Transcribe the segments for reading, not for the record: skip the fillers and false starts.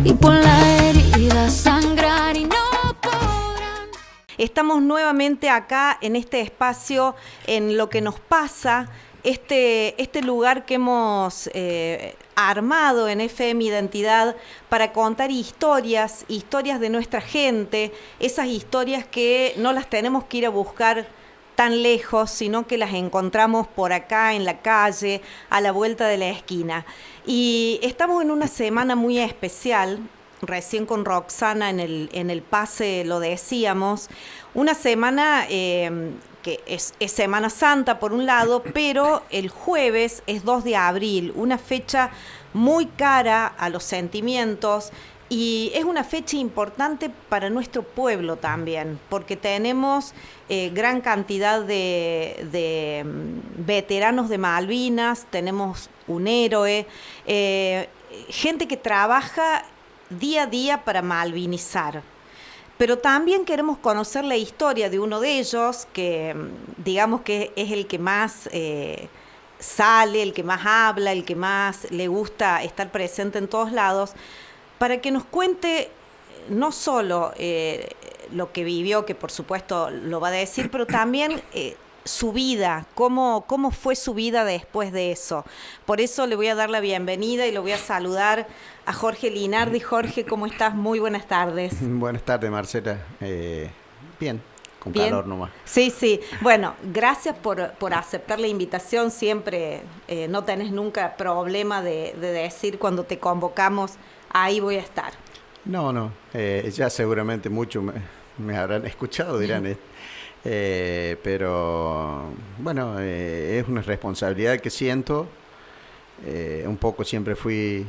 y pon la herida sangrar y no podrán. Estamos nuevamente acá en este espacio, en Lo que nos pasa, este lugar que hemos armado en FM Identidad para contar historias de nuestra gente, esas historias que no las tenemos que ir a buscar tan lejos, sino que las encontramos por acá en la calle, a la vuelta de la esquina. Y estamos en una semana muy especial, recién con Roxana en el pase lo decíamos, una semana que es Semana Santa por un lado, pero el jueves es 2 de abril, una fecha muy cara a los sentimientos. Y es una fecha importante para nuestro pueblo también, porque tenemos gran cantidad de veteranos de Malvinas, tenemos un héroe, gente que trabaja día a día para malvinizar. Pero también queremos conocer la historia de uno de ellos, que digamos que es el que más sale, el que más habla, el que más le gusta estar presente en todos lados, para que nos cuente no solo lo que vivió, que por supuesto lo va a decir, pero también su vida, cómo fue su vida después de eso. Por eso le voy a dar la bienvenida y lo voy a saludar a Jorge Linardi. Jorge, ¿cómo estás? Muy buenas tardes. Buenas tardes, Marcela. Bien, con Bien. calor nomás. Sí, sí. Bueno, gracias por aceptar la invitación. Siempre no tenés nunca problema de decir cuando te convocamos, ahí voy a estar. No, ya seguramente muchos me habrán escuchado, dirán. Pero bueno, es una responsabilidad que siento. Un poco siempre fui,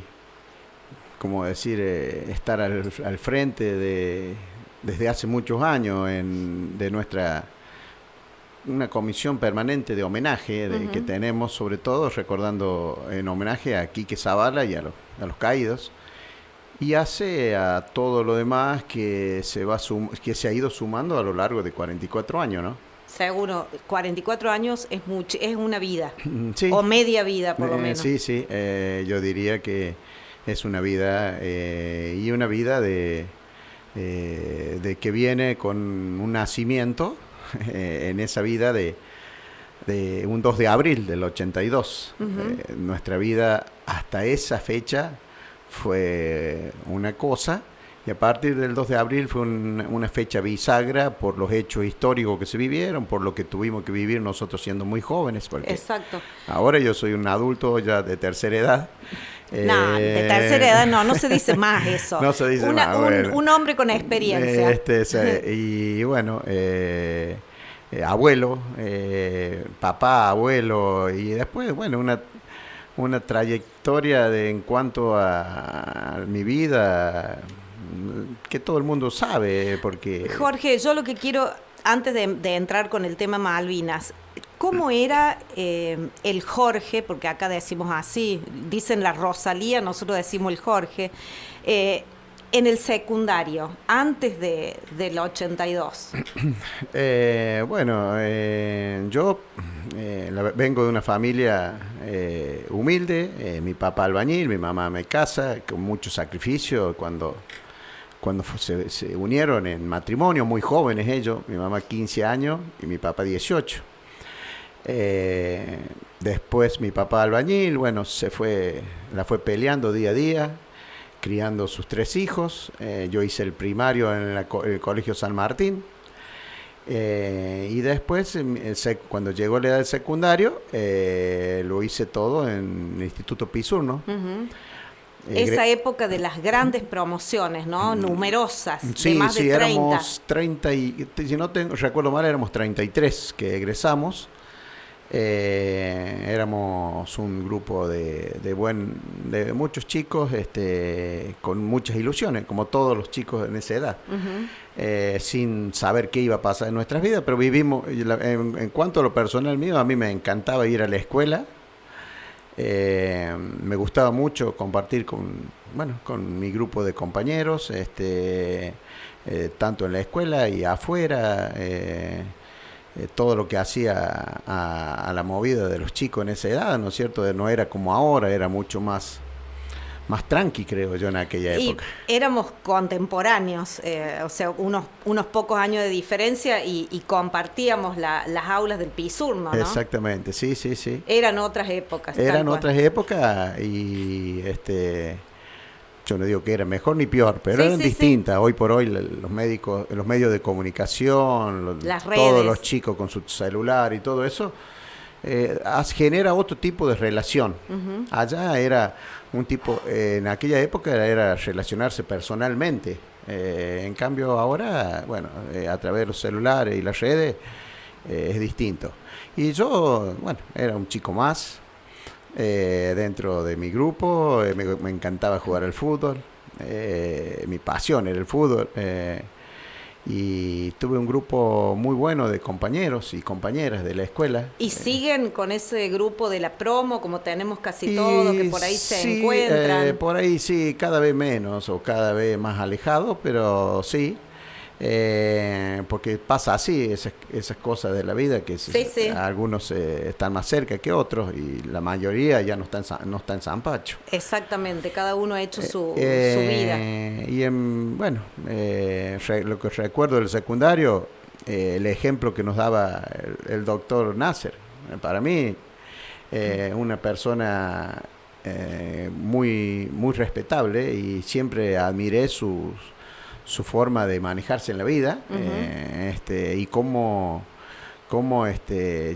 como decir, estar al frente desde hace muchos años de una comisión permanente de homenaje que tenemos, sobre todo recordando en homenaje a Quique Zavala y a los caídos, y hace a todo lo demás que se ha ido sumando a lo largo de 44 años, ¿no? Seguro, 44 años es una vida, Sí. O media vida por lo menos. Sí, yo diría que es una vida, y una vida de que viene con un nacimiento en esa vida de un 2 de abril del 82. Nuestra vida hasta esa fecha fue una cosa, y a partir del 2 de abril fue una fecha bisagra por los hechos históricos que se vivieron, por lo que tuvimos que vivir nosotros siendo muy jóvenes. Porque exacto. Ahora yo soy un adulto ya de tercera edad. No, de tercera edad no se dice más eso. No se dice más. Un hombre con experiencia. Y bueno, abuelo, papá, abuelo, y después, bueno, una trayectoria en cuanto a mi vida que todo el mundo sabe, porque... Jorge, yo lo que quiero, antes de entrar con el tema Malvinas, ¿cómo era el Jorge? Porque acá decimos así, dicen la Rosalía, nosotros decimos el Jorge, en el secundario, antes del 82. Yo vengo de una familia humilde, mi papá albañil, mi mamá ama de casa, con mucho sacrificio cuando se unieron en matrimonio, muy jóvenes ellos, mi mamá 15 años y mi papá 18. Después mi papá albañil, bueno, la fue peleando día a día, criando sus 3 hijos. Yo hice el primario en el Colegio San Martín. Y después, cuando llegó la edad del secundario, lo hice todo en el Instituto Pisur, ¿no? Esa época de las grandes promociones, ¿no? Numerosas, sí, de más de 30. Éramos 30, si no recuerdo mal, éramos 33 que egresamos. Éramos un grupo de muchos chicos con muchas ilusiones, como todos los chicos en esa edad, sin saber qué iba a pasar en nuestras vidas, pero vivimos, en cuanto a lo personal mío, a mí me encantaba ir a la escuela. Me gustaba mucho compartir con mi grupo de compañeros, tanto en la escuela y afuera. Todo lo que hacía a la movida de los chicos en esa edad, ¿no es cierto? No era como ahora, era mucho más más tranqui, creo yo, en aquella Y época. éramos contemporáneos, o sea, unos pocos años de diferencia y compartíamos las aulas del Pisurno, ¿no? Exactamente, sí. Eran otras épocas. tal Eran cual. otras épocas y yo no digo que era mejor ni peor, pero Sí, eran sí, distintas. Hoy por hoy los médicos, los medios de comunicación, Las todos redes. los chicos con su celular y todo eso, genera otro tipo de relación. Allá era un tipo, en aquella época era relacionarse personalmente. En cambio ahora, bueno, a través de los celulares y las redes es distinto. Y yo, bueno, era un chico más dentro de mi grupo, me encantaba jugar al fútbol, mi pasión era el fútbol. Y tuve un grupo muy bueno de compañeros y compañeras de la escuela. ¿Y siguen con ese grupo de la promo, como tenemos casi todo, que por ahí se sí, encuentran? por ahí sí, cada vez menos o cada vez más alejado, pero sí. Porque pasa así, esas cosas de la vida, que Sí. algunos están más cerca que otros y la mayoría ya no está en San Pacho. Exactamente, cada uno ha hecho su vida. Y bueno, lo que recuerdo del secundario, el ejemplo que nos daba el doctor Nasser, para mí, una persona muy, muy respetable, y siempre admiré su forma de manejarse en la vida. Y cómo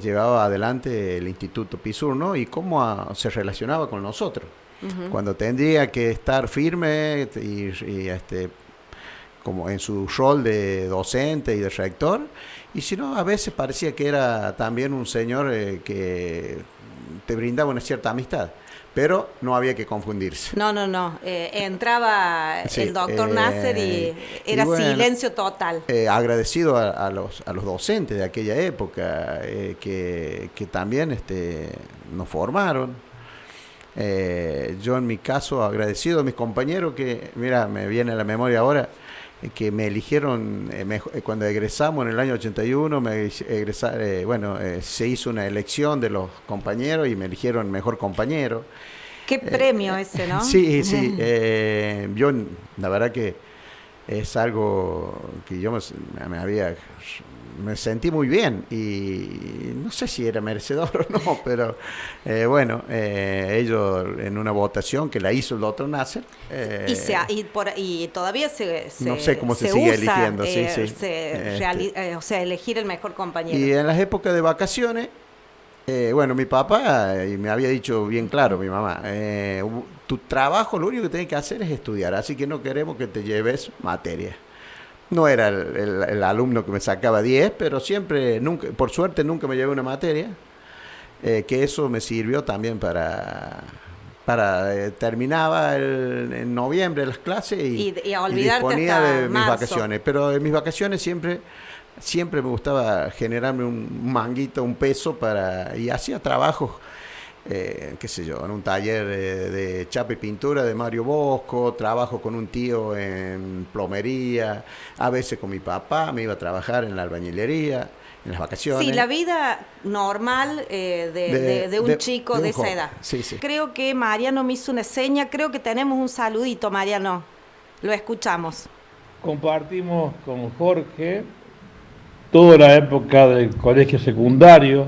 llevaba adelante el Instituto Pisurno y cómo se relacionaba con nosotros. Cuando tendría que estar firme y como en su rol de docente y de rector, y si no, a veces parecía que era también un señor que te brindaba una cierta amistad. Pero no había que confundirse. No. Entraba Sí, el doctor Nasser y era bueno, silencio total. Agradecido a los docentes de aquella época, que también nos formaron. Yo en mi caso agradecido a mis compañeros que, mira, me viene a la memoria ahora, que me eligieron, cuando egresamos en el año 81, se hizo una elección de los compañeros y me eligieron mejor compañero. Qué premio ese, ¿no? Sí. Yo, la verdad que es algo que yo me sentí muy bien, y no sé si era merecedor o no, pero ellos en una votación que la hizo el doctor Nasser, y todavía no sé cómo se usa, sigue eligiendo, sí. o sea, elegir el mejor compañero. Y en las épocas de vacaciones, mi papá, y me había dicho bien claro mi mamá, tu trabajo lo único que tienes que hacer es estudiar, así que no queremos que te lleves materia. No era el alumno que me sacaba 10, pero por suerte nunca me llevé una materia, que eso me sirvió también para terminaba en noviembre las clases y a olvidarte disponía hasta de mis marzo. vacaciones. Pero en mis vacaciones siempre me gustaba generarme un manguito, un peso, y hacía trabajos, qué sé yo, en un taller de chapa y pintura de Mario Bosco, trabajo con un tío en plomería, a veces con mi papá me iba a trabajar en la albañilería, en las vacaciones. Sí, la vida normal de un chico de esa joven. edad. Sí. Creo que Mariano me hizo una seña, creo que tenemos un saludito, Mariano. Lo escuchamos. Compartimos con Jorge toda la época del colegio secundario,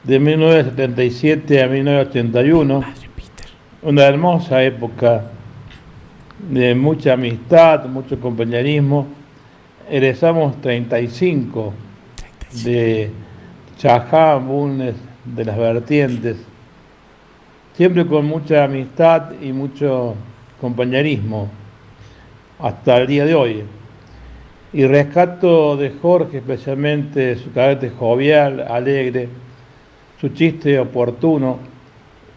de 1977 a 1981, una hermosa época de mucha amistad, mucho compañerismo. Egresamos 35 de Chajá, Bulnes, de las vertientes, siempre con mucha amistad y mucho compañerismo, hasta el día de hoy. Y rescato de Jorge especialmente su carácter jovial, alegre, su chiste oportuno,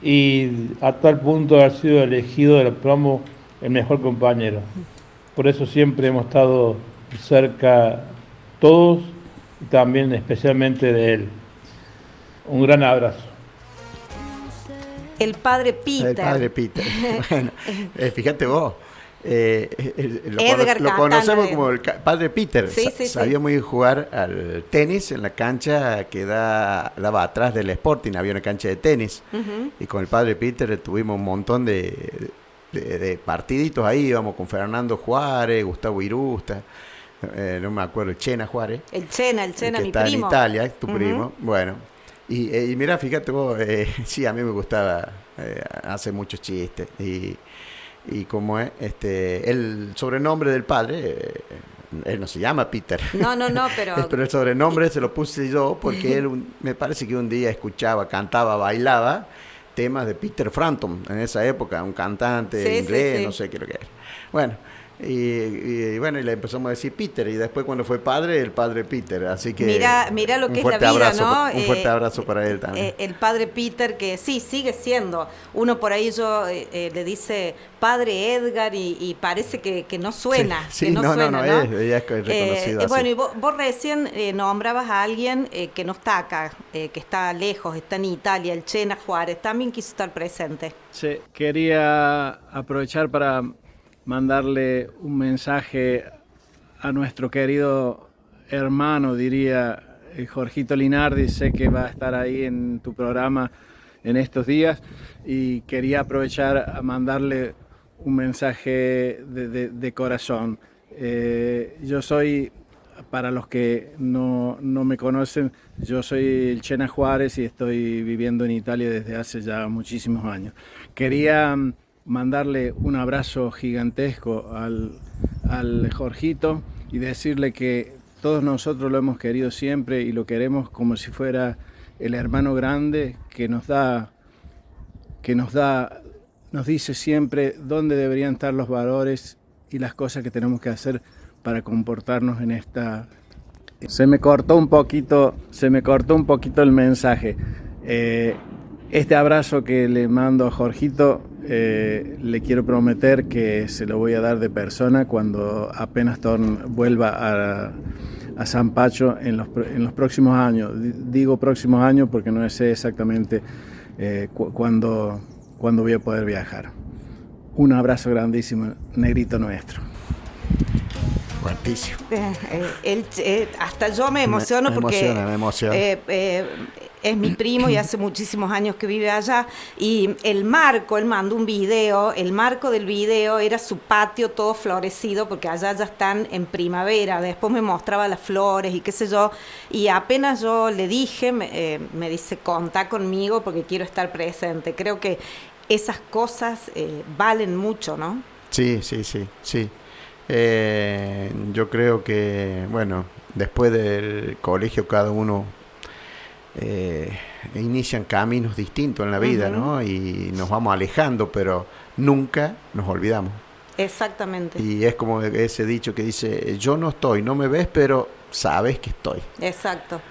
y a tal punto de haber sido elegido de la promo el mejor compañero. Por eso siempre hemos estado cerca todos, y también especialmente de él. Un gran abrazo. El padre Peter. El padre Peter. Bueno, fíjate vos. Edgar lo Catano, conocemos como el padre Peter. Sí. Sabía muy bien jugar al tenis en la cancha que daba atrás del Sporting. Había una cancha de tenis. Y con el padre Peter tuvimos un montón de de partiditos ahí, íbamos con Fernando Juárez, Gustavo Irusta, no me acuerdo, el Chena Juárez. El Chena, el que mi está primo. en Italia, tu primo. Bueno, y mira, fíjate vos, sí, a mí me gustaba hacer muchos chistes. Y como es, el sobrenombre del padre, él no se llama Peter. No, pero... Pero el sobrenombre se lo puse yo porque él, me parece que un día escuchaba, cantaba, bailaba temas de Peter Frampton en esa época, un cantante inglés, no sé qué es lo que era. Bueno, y bueno, y le empezamos a decir Peter, y después cuando fue padre, el padre Peter, así que mira lo que es la vida, abrazo, ¿no? Un fuerte abrazo para él también. El padre Peter, que sí, sigue siendo, uno por ahí le dice padre Edgar y parece que no suena, sí, que no suena, ¿no? Ella es reconocido así. Bueno, y vos recién nombrabas a alguien que no está acá, que está lejos, está en Italia, el Chena Juárez, también quiso estar presente. Sí, quería aprovechar para mandarle un mensaje a nuestro querido hermano, diría Jorgito Linardi. Sé que va a estar ahí en tu programa en estos días y quería aprovechar a mandarle un mensaje de corazón. Yo soy, para los que no me conocen, yo soy el Chena Juárez y estoy viviendo en Italia desde hace ya muchísimos años. Quería mandarle un abrazo gigantesco al Jorgito y decirle que todos nosotros lo hemos querido siempre y lo queremos como si fuera el hermano grande que nos dice siempre dónde deberían estar los valores y las cosas que tenemos que hacer para comportarnos en esta. Se me cortó un poquito el mensaje. Este abrazo que le mando a Jorgito, le quiero prometer que se lo voy a dar de persona cuando apenas vuelva a San Pacho en los próximos años. Digo próximos años porque no sé exactamente cuándo voy a poder viajar. Un abrazo grandísimo, negrito nuestro. Fuertísimo. Hasta yo me emociono porque me emociona. Es mi primo y hace muchísimos años que vive allá. Y él mandó un video, el marco del video era su patio todo florecido, porque allá ya están en primavera. Después me mostraba las flores y qué sé yo. Y apenas yo le dije, me dice, contá conmigo porque quiero estar presente. Creo que esas cosas valen mucho, ¿no? Sí. Yo creo que, bueno, después del colegio cada uno inician caminos distintos en la vida, ¿no? Y nos vamos alejando, pero nunca nos olvidamos. Exactamente. Y es como ese dicho que dice, yo no estoy, no me ves, pero sabes que estoy. Exacto.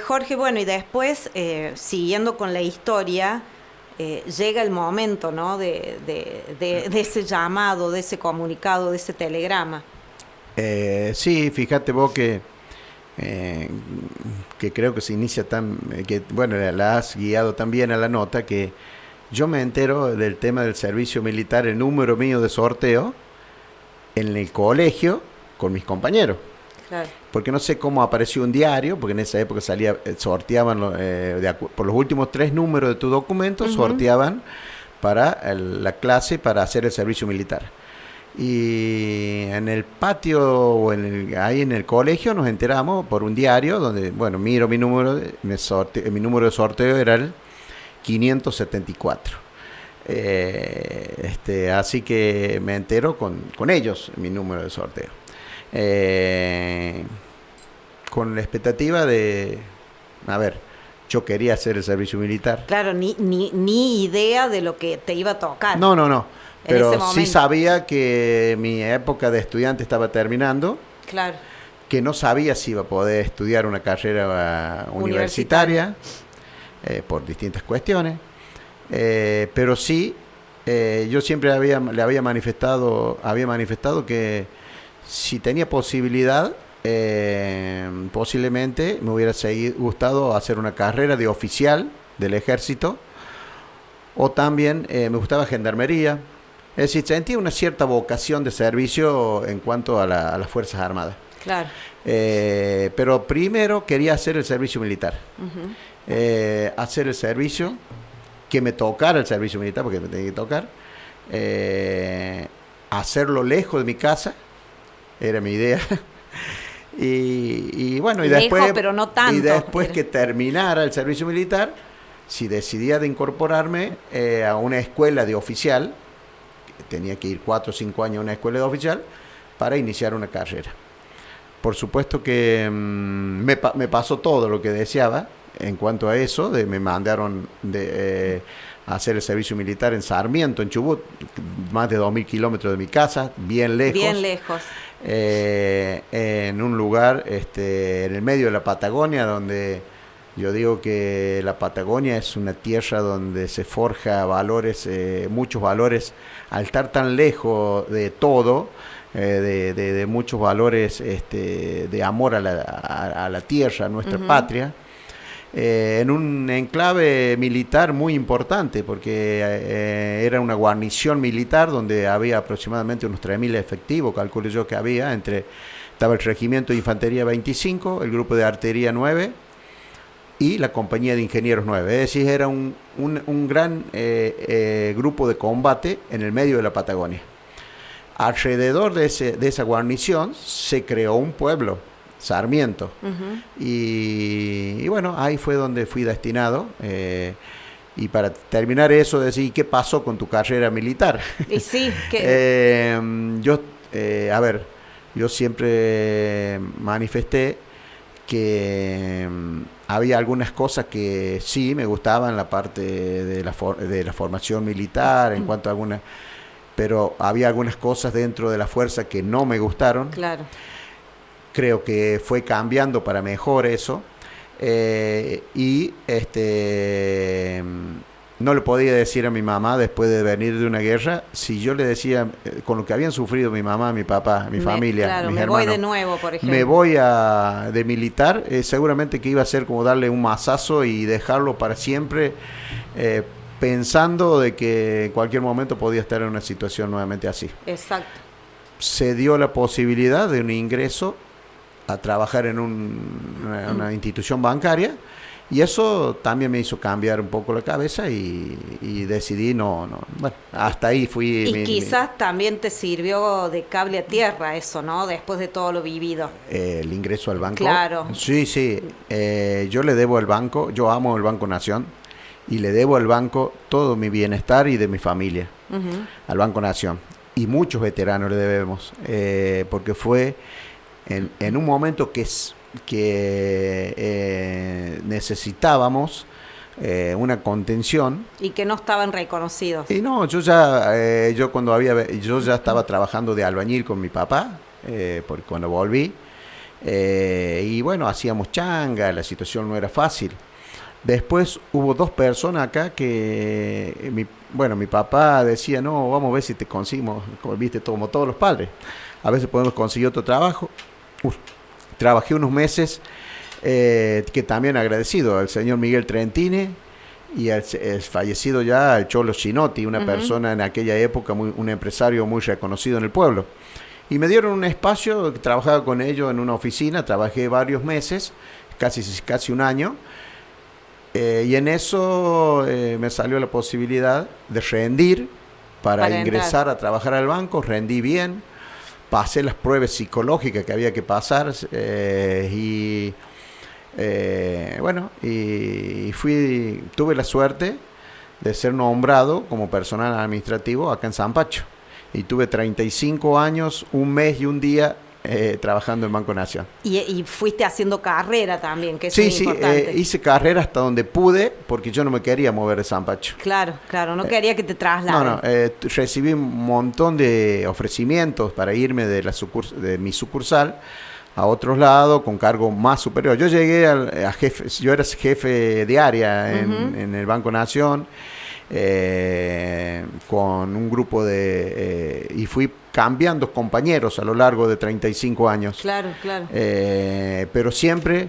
Jorge, bueno, y después, siguiendo con la historia, llega el momento, ¿no? de ese llamado, de ese comunicado, de ese telegrama. Sí, fíjate vos que creo que se inicia bueno, la has guiado también a la nota, que yo me entero del tema del servicio militar, el número mío de sorteo, en el colegio con mis compañeros. Claro. Porque no sé cómo apareció un diario, porque en esa época sorteaban por los últimos 3 números de tu documento, sorteaban para la clase para hacer el servicio militar. Y en el patio o ahí en el colegio nos enteramos por un diario donde, bueno, miro mi número, mi número de sorteo era el 574. Así que me entero con ellos mi número de sorteo. Con la expectativa de, yo quería hacer el servicio militar. Claro, ni idea de lo que te iba a tocar. No. Pero sí sabía que mi época de estudiante estaba terminando. Claro. Que no sabía si iba a poder estudiar una carrera universitaria por distintas cuestiones. Pero sí, yo siempre le había manifestado que si tenía posibilidad, posiblemente me hubiera gustado hacer una carrera de oficial del ejército, o también me gustaba gendarmería. Es decir, sentía una cierta vocación de servicio en cuanto a las Fuerzas Armadas. Claro. Pero primero quería hacer el servicio militar. Hacer el servicio, que me tocara el servicio militar, porque me tenía que tocar. hacerlo lejos de mi casa, era mi idea. Y bueno, y Lejos, después, pero no tanto. y después que terminara el servicio militar, si decidía de incorporarme a una escuela de oficial, tenía que ir 4 o 5 años a una escuela de oficial para iniciar una carrera. Por supuesto que me pasó todo lo que deseaba en cuanto a eso. Me mandaron a hacer el servicio militar en Sarmiento, en Chubut, más de 2.000 kilómetros de mi casa, bien lejos. Bien lejos. En un lugar en el medio de la Patagonia, donde yo digo que la Patagonia es una tierra donde se forja valores, muchos valores, al estar tan lejos de todo, de muchos valores de amor a la tierra, a nuestra patria, en un enclave militar muy importante, porque era una guarnición militar donde había aproximadamente unos 3.000 efectivos, calculo yo que había, estaba el Regimiento de Infantería 25, el Grupo de Artillería 9 y la Compañía de Ingenieros 9, es decir, era un gran grupo de combate en el medio de la Patagonia. Alrededor de esa guarnición se creó un pueblo, Sarmiento. Y bueno, ahí fue donde fui destinado. Y para terminar eso, decir, ¿qué pasó con tu carrera militar? Y sí, que... yo siempre manifesté que había algunas cosas que sí me gustaban, la parte de la formación militar, en cuanto a algunas, pero había algunas cosas dentro de la fuerza que no me gustaron. Claro. Creo que fue cambiando para mejor eso. No le podía decir a mi mamá, después de venir de una guerra, si yo le decía, con lo que habían sufrido mi mamá, mi papá, mi familia, claro, mis me hermanos, voy de nuevo, por ejemplo. me voy de militar, seguramente que iba a ser como darle un mazazo y dejarlo para siempre, pensando de que en cualquier momento podía estar en una situación nuevamente así. Exacto. Se dio la posibilidad de un ingreso a trabajar en una institución bancaria, y eso también me hizo cambiar un poco la cabeza y decidí bueno, hasta ahí fui. Y quizás también te sirvió de cable a tierra eso, ¿no? Después de todo lo vivido. El ingreso al banco. Claro. Sí. Yo le debo al banco, yo amo el Banco Nación, y le debo al banco todo mi bienestar y de mi familia, al Banco Nación. Y muchos veteranos le debemos, porque fue en un momento que necesitábamos una contención, y que no estaban reconocidos. y no, yo ya estaba trabajando de albañil con mi papá, porque cuando volví, y bueno, hacíamos changa, la situación no era fácil. Después hubo 2 personas acá que mi papá decía, no, vamos a ver si te conseguimos, viste, como todos los padres, a veces podemos conseguir otro trabajo. Trabajé unos meses, que también agradecido al señor Miguel Trentini y al fallecido ya al Cholo Chinotti, una persona en aquella época, un empresario muy reconocido en el pueblo. Y me dieron un espacio, trabajaba con ellos en una oficina, trabajé varios meses, casi un año, y en eso me salió la posibilidad de rendir para ingresar a trabajar al banco. Rendí bien. Pasé las pruebas psicológicas que había que pasar, y tuve la suerte de ser nombrado como personal administrativo acá en San Pacho. Y tuve 35 años, un mes y un día trabajando en Banco Nación. Y fuiste haciendo carrera también, que eso es importante. Hice carrera hasta donde pude, porque yo no me quería mover de San Pacho. Claro, no quería que te trasladen. Recibí un montón de ofrecimientos para irme de mi sucursal a otros lados con cargo más superior. Yo llegué a jefe, yo era jefe de área en el Banco Nación, con un grupo y fui cambiando compañeros a lo largo de 35 años. Claro. Pero siempre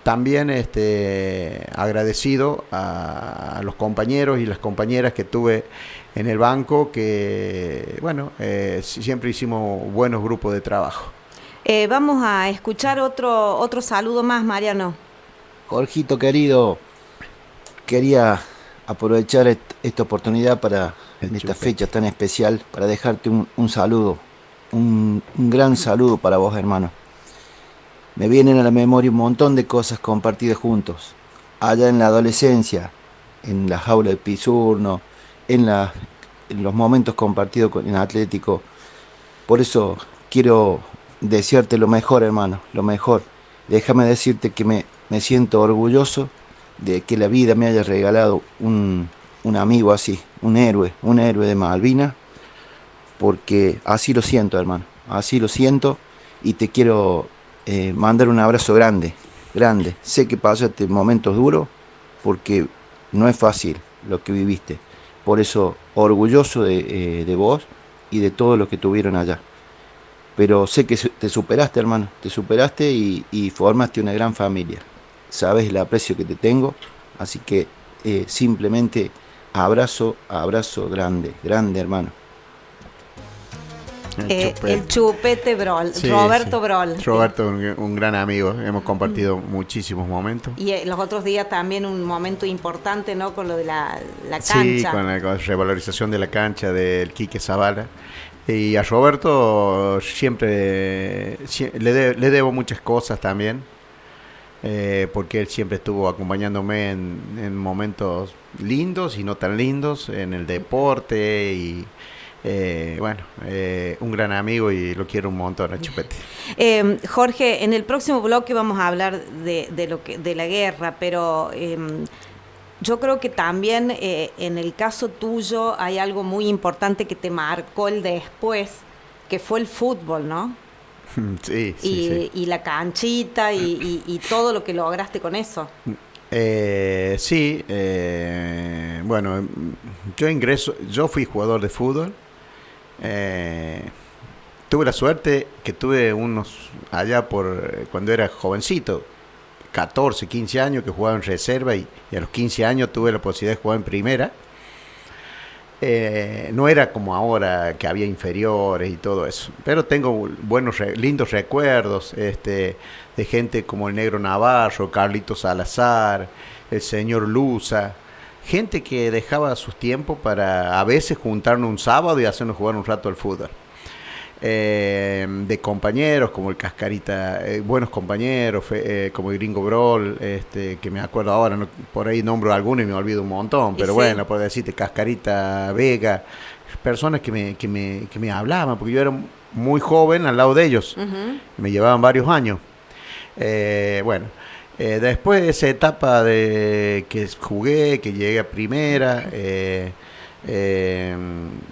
también agradecido a los compañeros y las compañeras que tuve en el banco, que siempre hicimos buenos grupos de trabajo. Vamos a escuchar otro saludo más, Mariano. Jorgito querido, quería aprovechar esta oportunidad para, El en esta chupete. fecha tan especial, para dejarte un saludo, un gran saludo para vos, hermano. Me vienen a la memoria un montón de cosas compartidas juntos, allá en la adolescencia, en la jaula de Pisurno, en, en los momentos compartidos en Atlético. Por eso quiero desearte lo mejor, hermano, lo mejor. Déjame decirte que me siento orgulloso de que la vida me haya regalado un amigo así, un héroe de Malvinas, porque así lo siento, hermano, así lo siento y te quiero mandar un abrazo grande, grande. Sé que pasaste momentos duros porque no es fácil lo que viviste. Por eso, orgulloso de vos y de todos los que tuvieron allá. Pero sé que te superaste, hermano, te superaste y formaste una gran familia. Sabes el aprecio que te tengo, así que simplemente abrazo, abrazo grande, grande, hermano. El Chupete Brol, Sí, Roberto sí. Brol. Roberto, un gran amigo. Hemos compartido muchísimos momentos. Y los otros días también un momento importante, ¿no? Con lo de la Sí, cancha. con la revalorización de la cancha del Quique Zavala. Y a Roberto siempre le debo muchas cosas también, porque él siempre estuvo acompañándome en momentos lindos y no tan lindos, en el deporte y un gran amigo y lo quiero un montón a Chupete. Jorge, en el próximo bloque vamos a hablar de la guerra, pero yo creo que también en el caso tuyo hay algo muy importante que te marcó el después, que fue el fútbol, ¿no? Sí, sí. Y la canchita y todo lo que lograste con eso. Bueno, yo fui jugador de fútbol. Tuve la suerte que tuve allá cuando era jovencito, 14, 15 años, que jugaba en reserva y a los 15 años tuve la posibilidad de jugar en primera. No era como ahora que había inferiores y todo eso, pero tengo lindos recuerdos de gente como el Negro Navarro, Carlitos Salazar, el señor Luza, gente que dejaba sus tiempos para a veces juntarnos un sábado y hacernos jugar un rato al fútbol. De compañeros como el Cascarita, buenos compañeros, como el Gringo Brol, que me acuerdo ahora, por ahí nombro alguno y me olvido un montón, pero bueno, por decirte, Cascarita Vega, personas que me hablaban, porque yo era muy joven al lado de ellos, me llevaban varios años. Después de esa etapa de que jugué, que llegué a primera,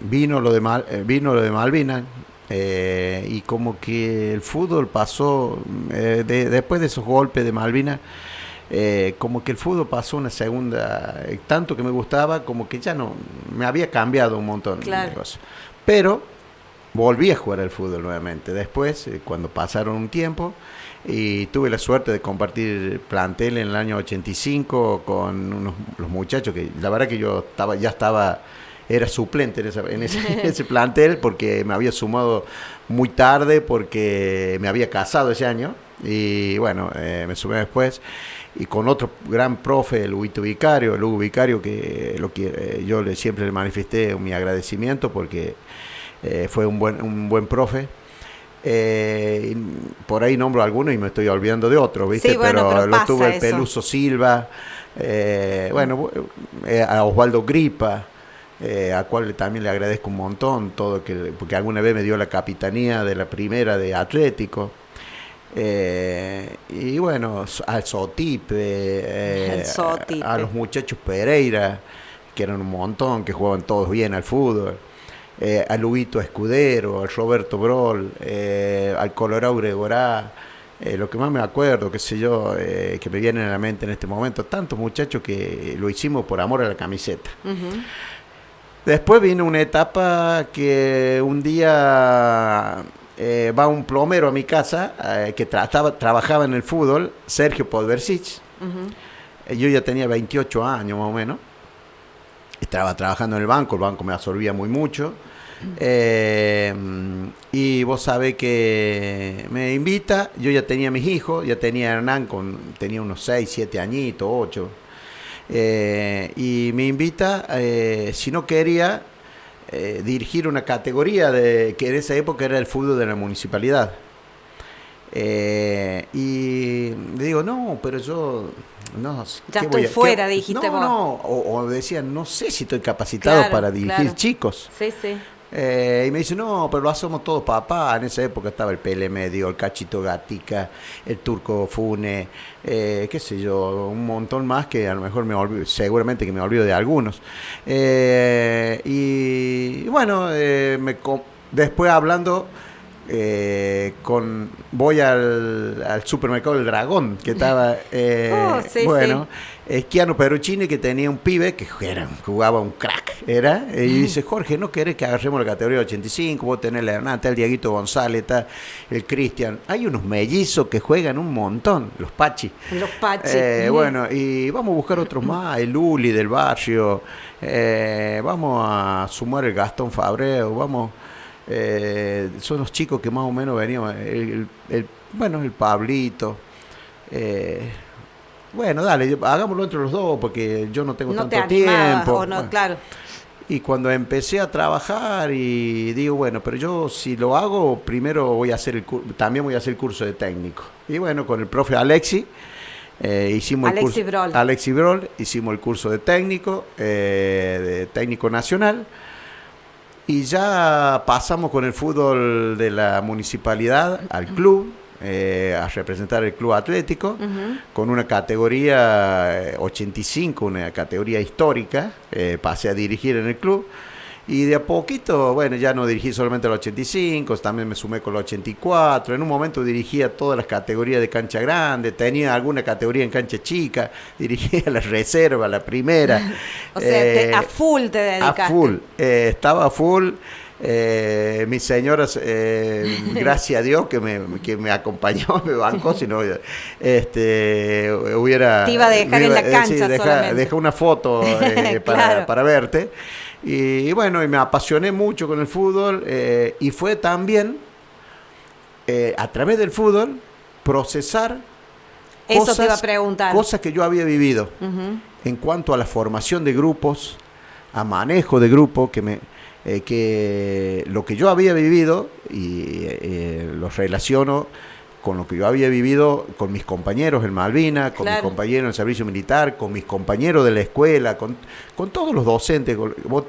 vino lo de Malvinas. Y como que el fútbol pasó, después de esos golpes de Malvinas, como que el fútbol pasó una segunda, tanto que me gustaba, como que ya no, me había cambiado un montón de cosas. Pero volví a jugar al fútbol nuevamente, después, cuando pasaron un tiempo, y tuve la suerte de compartir plantel en el año 85 con los muchachos, que la verdad que yo era suplente en ese plantel, porque me había sumado muy tarde, porque me había casado ese año, y bueno, me sumé después, y con otro gran profe, el Hugo Vicario, que yo siempre le manifesté mi agradecimiento, porque fue un buen profe. Por ahí nombro algunos y me estoy olvidando de otros, ¿viste? Sí, bueno, pero lo tuve el eso. Peluso Silva, a Osvaldo Gripa, a cual también le agradezco un montón porque alguna vez me dio la capitanía de la primera de Atlético. Y bueno, al Sotipe, a los muchachos Pereira, que eran un montón, que jugaban todos bien al fútbol, a Luguito Escudero, al Roberto Brol, al Colorado Gregorá, lo que más me acuerdo, qué sé yo, que me viene a la mente en este momento, tantos muchachos que lo hicimos por amor a la camiseta. Después vino una etapa que un día va un plomero a mi casa que trabajaba en el fútbol, Sergio Podversic. Yo ya tenía 28 años más o menos. Estaba trabajando en el banco me absorbía mucho. Y vos sabés que me invita, yo ya tenía mis hijos, ya tenía a Hernán, tenía unos 6, 7 añitos, 8. Y me invita, si no quería, dirigir una categoría que en esa época era el fútbol de la municipalidad. Y le digo, no, pero yo... No, ya estoy fuera, dijiste vos. O decía, no sé si estoy capacitado para dirigir chicos. Sí, sí. Y me dice, no, pero lo hacemos todos, papá. En esa época estaba el Pele Medio, el Cachito Gatica, el Turco Fune, qué sé yo, un montón más que a lo mejor seguramente que me olvido de algunos. Y bueno, después hablando... voy al supermercado del Dragón, que estaba Chiano Peruchini, que tenía un pibe que jugaba un crack, y dice, Jorge, ¿no querés que agarremos la categoría 85? Vos tenés la Hernán, el Dieguito González, está el Cristian, hay unos mellizos que juegan un montón, los Pachi. Los Pachi. Bueno, y vamos a buscar otros más, el Uli del barrio, vamos a sumar el Gastón Fabreu, vamos... son los chicos que más o menos venían, el Pablito, bueno, dale, hagámoslo entre los dos porque yo no tengo tanto tiempo. Claro. Y cuando empecé a trabajar y digo, bueno, pero yo si lo hago, primero también voy a hacer el curso de técnico. Y bueno, con el profe Alexi, hicimos Alexi Brol, hicimos el curso de técnico nacional. Y ya pasamos con el fútbol de la municipalidad al club, a representar el club atlético, con una categoría 85, una categoría histórica, pasé a dirigir en el club. Y de a poquito, bueno, ya no dirigí solamente el 85, también me sumé con el 84. En un momento dirigía todas las categorías de cancha grande, tenía alguna categoría en cancha chica, dirigía la reserva, la primera. O sea, a full te dedicaste. A full, estaba a full. Mi señora, gracias a Dios que me acompañó, me bancó, si no hubiera... Te iba a dejar en la cancha solamente. Deja una foto para verte. Y bueno, y me apasioné mucho con el fútbol y fue también a través del fútbol procesar eso te iba a preguntar. Cosas que yo había vivido en cuanto a la formación de grupos, a manejo de grupos, que lo que yo había vivido y lo relaciono con lo que yo había vivido con mis compañeros en Malvinas, con mis compañeros en el servicio militar, con mis compañeros de la escuela, con todos los docentes.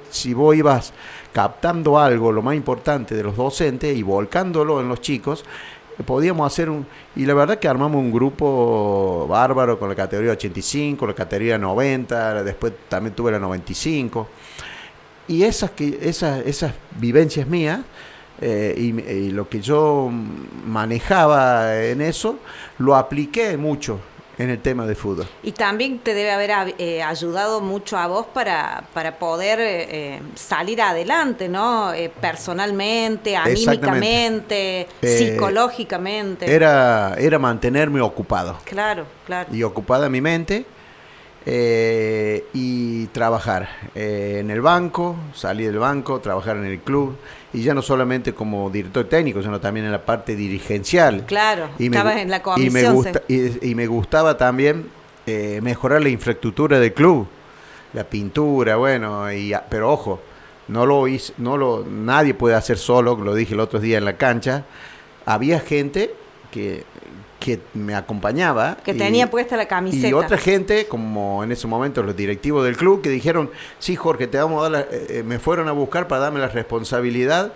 Si vos ibas captando algo, lo más importante de los docentes, y volcándolo en los chicos, podíamos hacer y la verdad que armamos un grupo bárbaro con la categoría 85, la categoría 90, después también tuve la 95. Y esas vivencias mías, y lo que yo manejaba en eso, lo apliqué mucho en el tema de fútbol. Y también te debe haber ayudado mucho a vos para poder salir adelante, ¿no? Personalmente, anímicamente, psicológicamente. Era mantenerme ocupado. Claro. Y ocupada mi mente. Y trabajar en el banco, salí del banco, trabajar en el club, y ya no solamente como director técnico, sino también en la parte dirigencial. Claro, estabas en la comisión. Y me gustaba también mejorar la infraestructura del club, la pintura, bueno, pero ojo, nadie puede hacer solo, lo dije el otro día en la cancha. Había gente que me acompañaba. Que tenía puesta la camiseta. Y otra gente, como en ese momento los directivos del club, que dijeron, sí, Jorge, te vamos a dar me fueron a buscar para darme la responsabilidad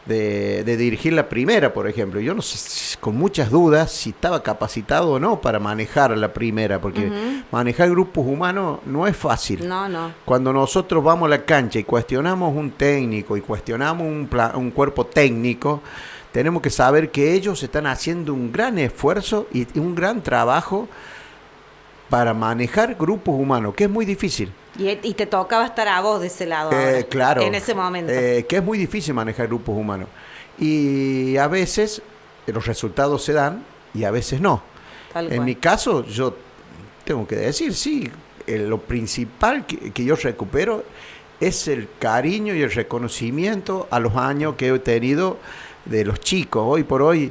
de dirigir la primera, por ejemplo. Yo no sé, con muchas dudas, si estaba capacitado o no para manejar la primera, porque manejar grupos humanos no es fácil. No. Cuando nosotros vamos a la cancha y cuestionamos un técnico y cuestionamos un cuerpo técnico, tenemos que saber que ellos están haciendo un gran esfuerzo y un gran trabajo para manejar grupos humanos, que es muy difícil. Y te tocaba estar a vos de ese lado claro, en ese momento. Que es muy difícil manejar grupos humanos. Y a veces los resultados se dan y a veces no. En mi caso, yo tengo que decir, sí, lo principal que yo recupero es el cariño y el reconocimiento a los años que he tenido de los chicos. Hoy por hoy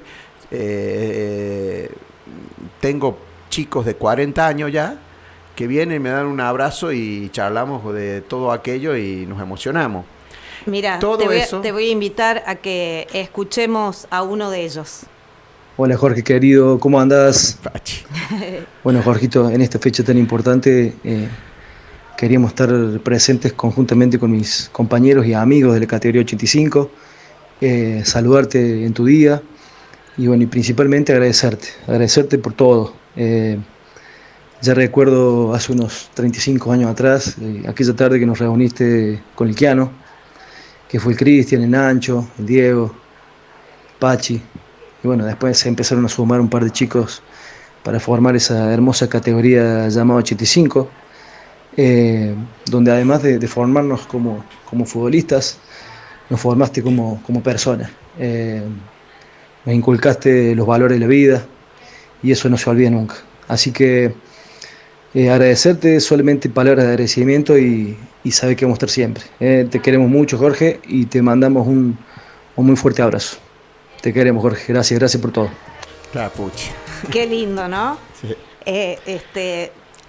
tengo chicos de 40 años ya que vienen, me dan un abrazo y charlamos de todo aquello y nos emocionamos. Mira, Todo te voy a invitar a que escuchemos a uno de ellos. Hola Jorge querido, ¿cómo andás? Pachi. Bueno Jorgito, en esta fecha tan importante queríamos estar presentes conjuntamente con mis compañeros y amigos de la categoría 85, saludarte en tu día y bueno, y principalmente agradecerte por todo. Ya recuerdo hace unos 35 años atrás, aquella tarde que nos reuniste con el Quiano, que fue el Cristian, el Nacho, el Diego, Pachi. Y bueno, después se empezaron a sumar un par de chicos para formar esa hermosa categoría llamada 85, donde además de formarnos como futbolistas, nos formaste como personas. Nos inculcaste los valores de la vida y eso no se olvida nunca. Así que agradecerte, solamente palabras de agradecimiento y saber que vamos a estar siempre. Te queremos mucho, Jorge, y te mandamos un muy fuerte abrazo. Te queremos, Jorge. Gracias por todo. Capuchi. Qué lindo, ¿no? Sí.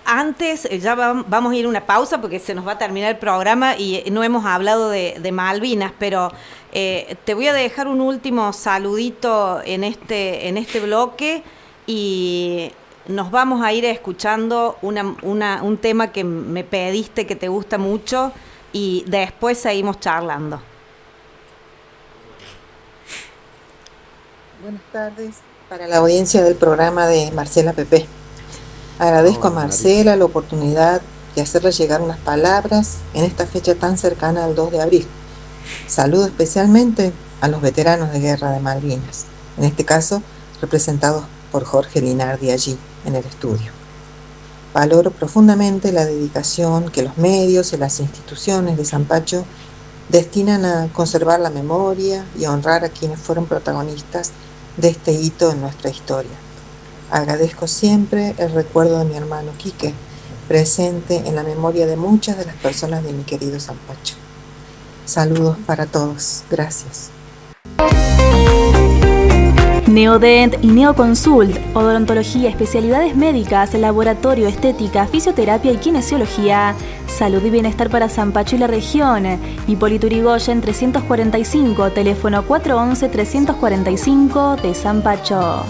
Antes, ya vamos a ir a una pausa porque se nos va a terminar el programa y no hemos hablado de Malvinas, pero te voy a dejar un último saludito en este bloque y nos vamos a ir escuchando un tema que me pediste que te gusta mucho y después seguimos charlando. Buenas tardes para la audiencia del programa de Marcela Pepe. Agradezco a Marcela la oportunidad de hacerle llegar unas palabras en esta fecha tan cercana al 2 de abril. Saludo especialmente a los veteranos de guerra de Malvinas, en este caso representados por Jorge Linardi allí en el estudio. Valoro profundamente la dedicación que los medios y las instituciones de Sampacho destinan a conservar la memoria y a honrar a quienes fueron protagonistas de este hito en nuestra historia. Agradezco siempre el recuerdo de mi hermano Quique, presente en la memoria de muchas de las personas de mi querido Sampacho. Saludos para todos. Gracias. Neodent y Neoconsult, odontología, especialidades médicas, laboratorio, estética, fisioterapia y kinesiología. Salud y bienestar para Sampacho y la región. Hipólito Yrigoyen 345, teléfono 411-345 de Sampacho.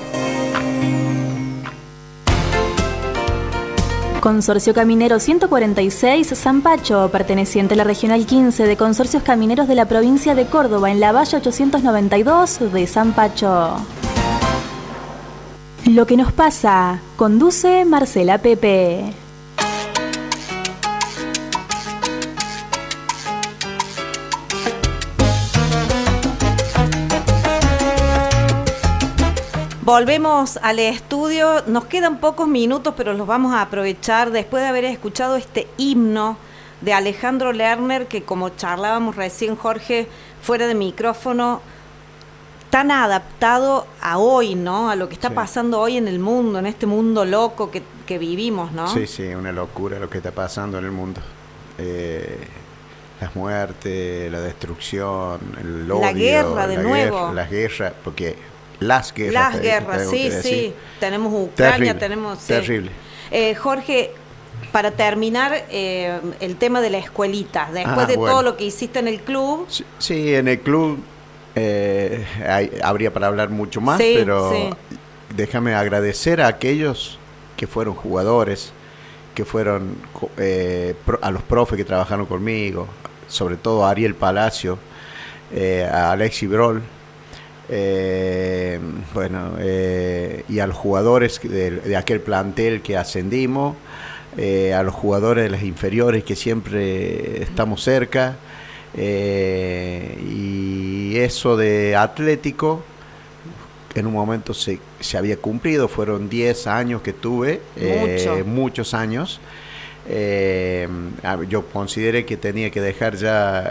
Consorcio Caminero 146 Sampacho, perteneciente a la Regional 15 de Consorcios Camineros de la provincia de Córdoba, en la Valle 892 de Sampacho. Lo que nos pasa, conduce Marcela Pepe. Volvemos al estudio, nos quedan pocos minutos, pero los vamos a aprovechar después de haber escuchado este himno de Alejandro Lerner, que como charlábamos recién, Jorge, fuera de micrófono, tan adaptado a hoy, ¿no? A lo que está pasando hoy en el mundo, en este mundo loco que vivimos, ¿no? Sí, una locura lo que está pasando en el mundo. Las muertes, la destrucción, el odio. La guerra, de nuevo. Las guerras, porque... Las guerras, sí. Tenemos Ucrania, tenemos... Terrible. Jorge, para terminar, el tema de la escuelita, después de todo lo que hiciste en el club... Sí, en el club habría para hablar mucho más, pero déjame agradecer a aquellos que fueron jugadores, que fueron a los profes que trabajaron conmigo, sobre todo a Ariel Palacio, a Alexi Brol, y a los jugadores de aquel plantel que ascendimos, a los jugadores de las inferiores que siempre estamos cerca, y eso de Atlético en un momento se había cumplido, fueron 10 años que tuve, muchos años. Yo consideré que tenía que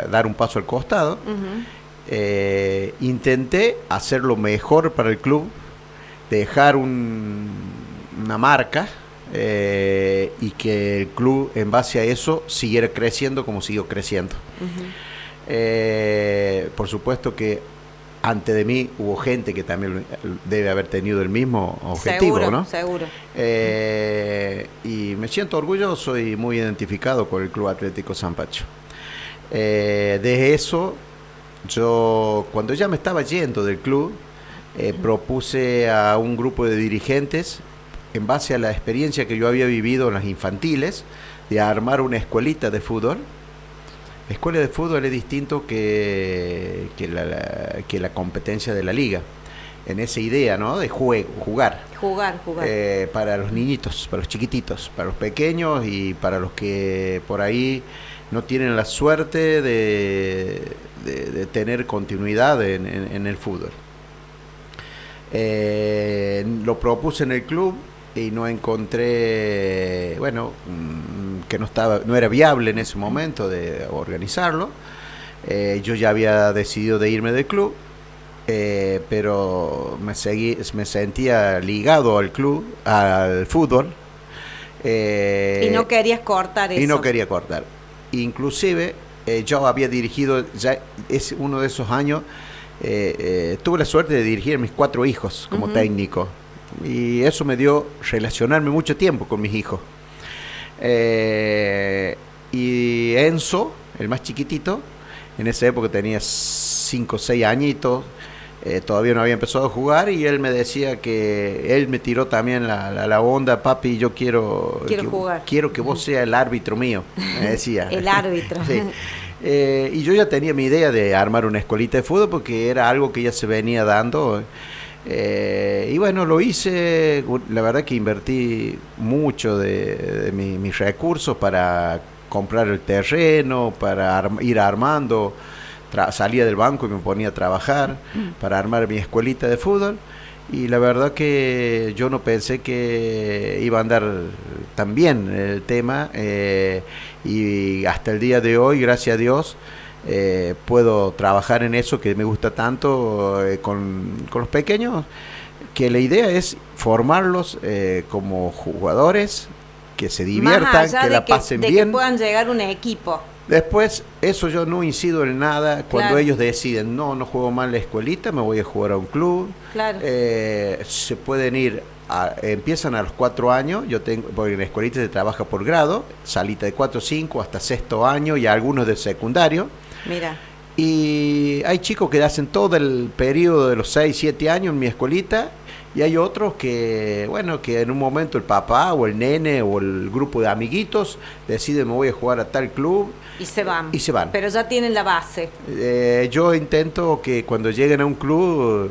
dar un paso al costado. Intenté hacerlo mejor para el club, dejar una marca, y que el club en base a eso siguiera creciendo como siguió creciendo. Por supuesto que antes de mí hubo gente que también debe haber tenido el mismo objetivo, seguro, ¿no? Seguro. Y me siento orgulloso y muy identificado con el Club Atlético Zampacho. De eso, yo cuando ya me estaba yendo del club, propuse a un grupo de dirigentes, en base a la experiencia que yo había vivido en las infantiles, de armar una escuelita de fútbol. Escuela de fútbol es distinto que la competencia de la liga, en esa idea, ¿no? De jugar. Para los niñitos, para los chiquititos, para los pequeños y para los que por ahí no tienen la suerte de tener continuidad en el fútbol. Lo propuse en el club y no encontré, que no era viable en ese momento de organizarlo. Yo ya había decidido de irme del club, pero me sentía ligado al club, al fútbol. Y no querías cortar eso. Y no quería cortar. Inclusive, yo había dirigido, ya es uno de esos años, tuve la suerte de dirigir a mis 4 hijos como técnico. Y eso me dio relacionarme mucho tiempo con mis hijos. Y Enzo, el más chiquitito, en esa época tenía 5 o 6 añitos, todavía no había empezado a jugar, y él me decía que él me tiró también la onda: papi, yo quiero jugar. Quiero que vos seas el árbitro mío, me decía. El árbitro. Sí. Y yo ya tenía mi idea de armar una escuelita de fútbol porque era algo que ya se venía dando. Y bueno, lo hice. La verdad que invertí mucho de mis recursos para comprar el terreno, para ir armando. Salía del banco y me ponía a trabajar para armar mi escuelita de fútbol. Y la verdad que yo no pensé que iba a andar tan bien el tema, y hasta el día de hoy, gracias a Dios, puedo trabajar en eso que me gusta tanto, con los pequeños, que la idea es formarlos como jugadores, que se diviertan, que la pasen bien, que puedan llegar a un equipo. Después, eso yo no incido en nada. Cuando Claro. ellos deciden, no juego más la escuelita, me voy a jugar a un club. Claro. Se pueden ir, empiezan a los 4 años, porque en la escuelita se trabaja por grado, salita de 4, 5 hasta 6º año, y algunos de secundario. Mira. Y hay chicos que hacen todo el periodo de los 6, 7 años en mi escuelita, y hay otros que, que en un momento el papá o el nene o el grupo de amiguitos deciden: me voy a jugar a tal club. Y se van. Y se van. Pero ya tienen la base. Yo intento que cuando lleguen a un club,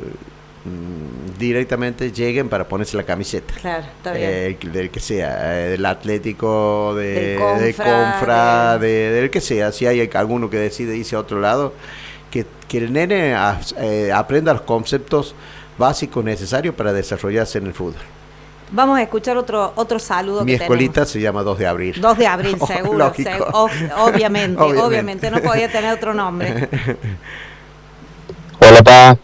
directamente lleguen para ponerse la camiseta. Claro, está bien. Del que sea, del Atlético, Del del Confra, del que sea. Si hay alguno que decide irse a otro lado, que el nene aprenda los conceptos básicos necesarios para desarrollarse en el fútbol. Vamos a escuchar otro saludo Mi que escuelita tenemos. se llama 2 de abril. 2 de abril, seguro. Lógico. Obviamente, no podía tener otro nombre. Hola, pa.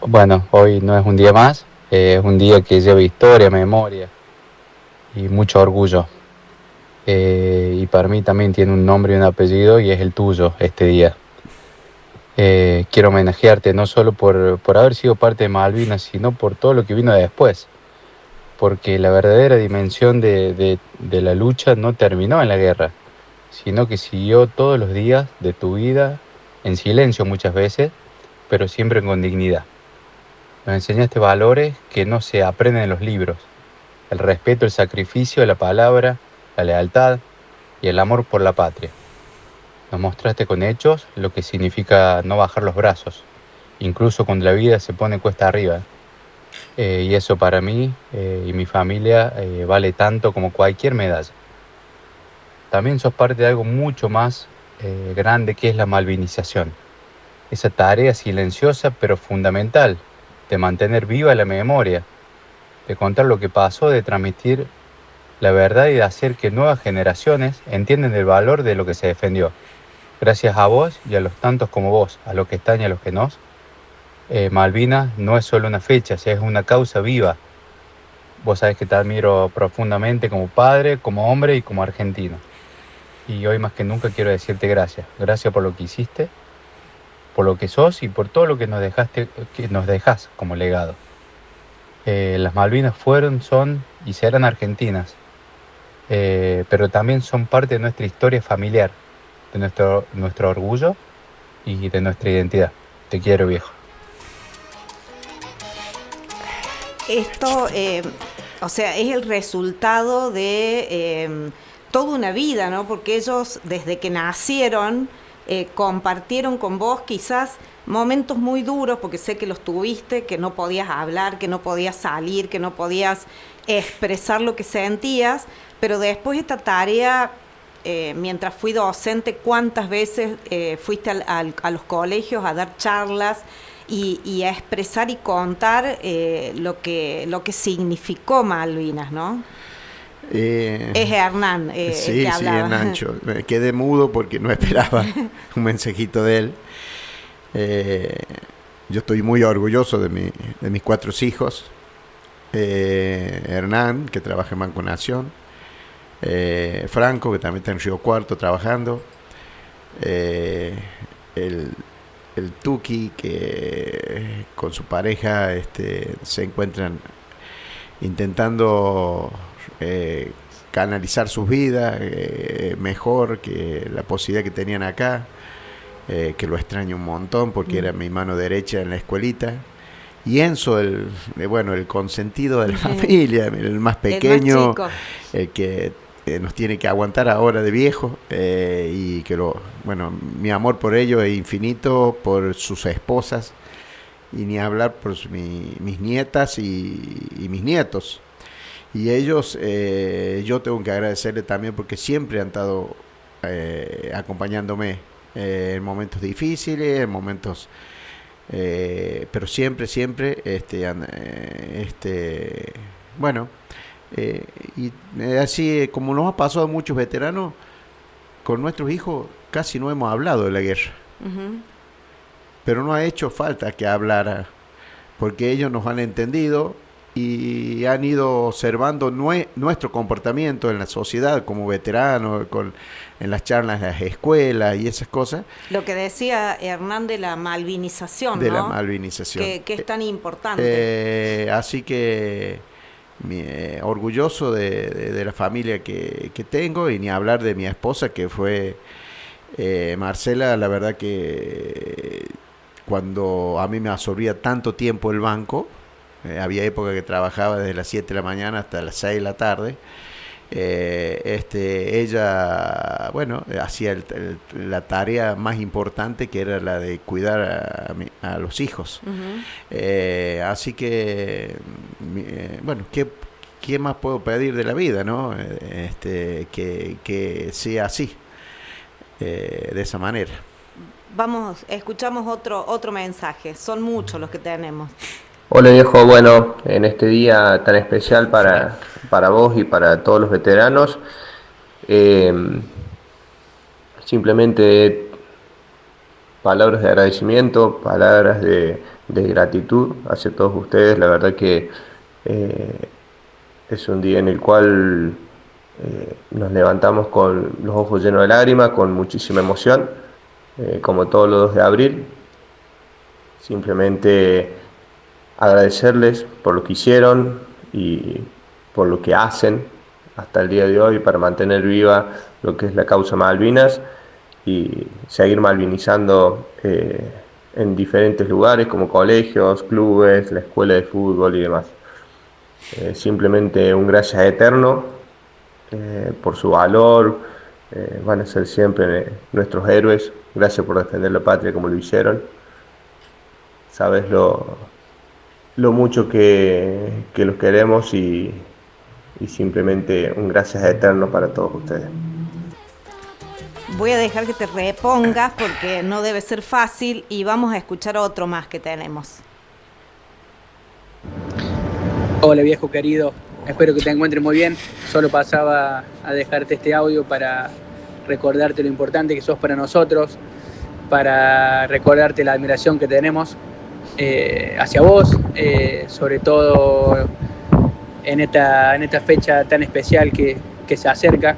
Bueno, hoy no es un día más, es un día que lleva historia, memoria y mucho orgullo. Y para mí también tiene un nombre y un apellido, y es el tuyo este día. Quiero homenajearte no solo por haber sido parte de Malvinas, sino por todo lo que vino después. Porque la verdadera dimensión de la lucha no terminó en la guerra, sino que siguió todos los días de tu vida, en silencio muchas veces, pero siempre con dignidad. Nos enseñaste valores que no se aprenden en los libros: el respeto, el sacrificio, la palabra, la lealtad y el amor por la patria. Nos mostraste con hechos lo que significa no bajar los brazos, incluso cuando la vida se pone cuesta arriba. Y eso para mí y mi familia vale tanto como cualquier medalla. También sos parte de algo mucho más grande, que es la malvinización. Esa tarea silenciosa pero fundamental de mantener viva la memoria, de contar lo que pasó, de transmitir la verdad y de hacer que nuevas generaciones entiendan el valor de lo que se defendió. Gracias a vos y a los tantos como vos, a los que están y a los que no, Malvinas no es solo una fecha, es una causa viva. Vos sabés que te admiro profundamente como padre, como hombre y como argentino. Y hoy más que nunca quiero decirte gracias. Gracias por lo que hiciste por lo que sos y por todo lo que nos dejás como legado. Las Malvinas fueron, son y serán argentinas, pero también son parte de nuestra historia familiar, de nuestro orgullo y de nuestra identidad. Te quiero, viejo. Esto, o sea, es el resultado de toda una vida, ¿no? Porque ellos, desde que nacieron, compartieron con vos quizás momentos muy duros, porque sé que los tuviste, que no podías hablar, que no podías salir, que no podías expresar lo que sentías, pero después esta tarea, mientras fui docente, ¿cuántas veces fuiste a los colegios a dar charlas y a expresar y contar lo que significó Malvinas, ¿no? Es Hernán sí, que hablaba. Sí, Hernancho. Me quedé mudo porque no esperaba un mensajito de él. Yo estoy muy orgulloso de mis 4 hijos. Hernán, que trabaja en Banco Nación. Franco, que también está en Río Cuarto trabajando. El Tuki, que con su pareja se encuentran intentando canalizar sus vidas mejor que la posibilidad que tenían acá, que lo extraño un montón porque era mi mano derecha en la escuelita. Y Enzo, el consentido de la familia, el más pequeño, el más chico, el que nos tiene que aguantar ahora de viejo, y que mi amor por ellos es infinito, por sus esposas, y ni hablar por mis nietas y mis nietos. Y ellos, yo tengo que agradecerle también porque siempre han estado acompañándome en momentos difíciles, en momentos, pero siempre, y así como nos ha pasado a muchos veteranos, con nuestros hijos casi no hemos hablado de la guerra. Uh-huh. Pero no ha hecho falta que hablara, porque ellos nos han entendido y han ido observando nuestro comportamiento en la sociedad como veteranos, en las charlas en las escuelas y esas cosas. Lo que decía Hernán de la malvinización, de ¿no? la malvinización. Que es tan importante. Así que orgulloso de la familia que tengo, y ni hablar de mi esposa, que fue Marcela. La verdad que cuando a mí me absorbía tanto tiempo el banco, había época que trabajaba desde las 7 de la mañana hasta las 6 de la tarde, ella, hacía la tarea más importante, que era la de cuidar a los hijos. Uh-huh. Así que, ¿qué más puedo pedir de la vida, no? Que sea así, de esa manera. Escuchamos otro mensaje. Son muchos los que tenemos. Hola viejo, bueno, en este día tan especial para vos y para todos los veteranos, simplemente palabras de agradecimiento, palabras de gratitud hacia todos ustedes. La verdad que es un día en el cual nos levantamos con los ojos llenos de lágrimas, con muchísima emoción, como todos los 2 de abril. Simplemente agradecerles por lo que hicieron y por lo que hacen hasta el día de hoy para mantener viva lo que es la causa Malvinas y seguir malvinizando en diferentes lugares como colegios, clubes, la escuela de fútbol y demás. Simplemente un gracias eterno por su valor. Van a ser siempre nuestros héroes. Gracias por defender la patria como lo hicieron. Sabes lo mucho que los queremos y simplemente un gracias eterno para todos ustedes. Voy a dejar que te repongas porque no debe ser fácil, y vamos a escuchar otro más que tenemos. Hola viejo querido, espero que te encuentres muy bien. Solo pasaba a dejarte este audio para recordarte lo importante que sos para nosotros, para recordarte la admiración que tenemos hacia vos, sobre todo en esta fecha tan especial que se acerca.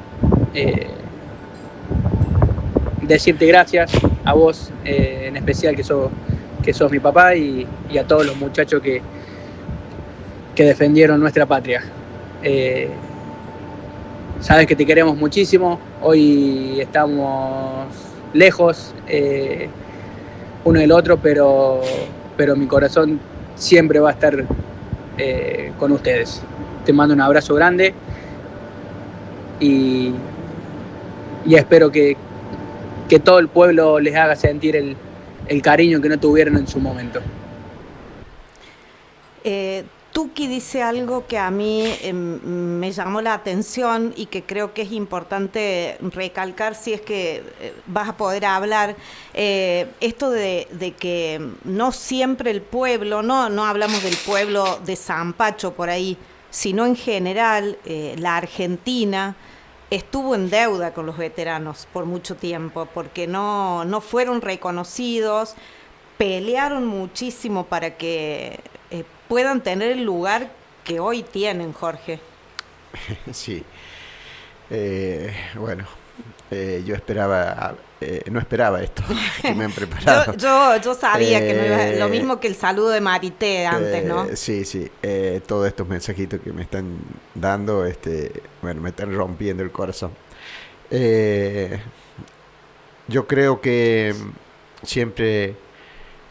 Decirte gracias, a vos en especial, que sos mi papá, y a todos los muchachos que defendieron nuestra patria. Sabes que te queremos muchísimo. Hoy estamos lejos uno del otro, pero mi corazón siempre va a estar con ustedes. Te mando un abrazo grande y espero que todo el pueblo les haga sentir el cariño que no tuvieron en su momento. Tuki dice algo que a mí me llamó la atención y que creo que es importante recalcar si es que vas a poder hablar. Esto de que no siempre el pueblo, no hablamos del pueblo de Zampacho por ahí, sino en general la Argentina estuvo en deuda con los veteranos por mucho tiempo, porque no fueron reconocidos, pelearon muchísimo para que puedan tener el lugar que hoy tienen, Jorge. Sí. Bueno, yo esperaba, no esperaba esto que me han preparado. yo sabía que no iba, lo mismo que el saludo de Marité antes, ¿no? Sí. Todos estos mensajitos que me están dando, bueno, me están rompiendo el corazón. Yo creo que siempre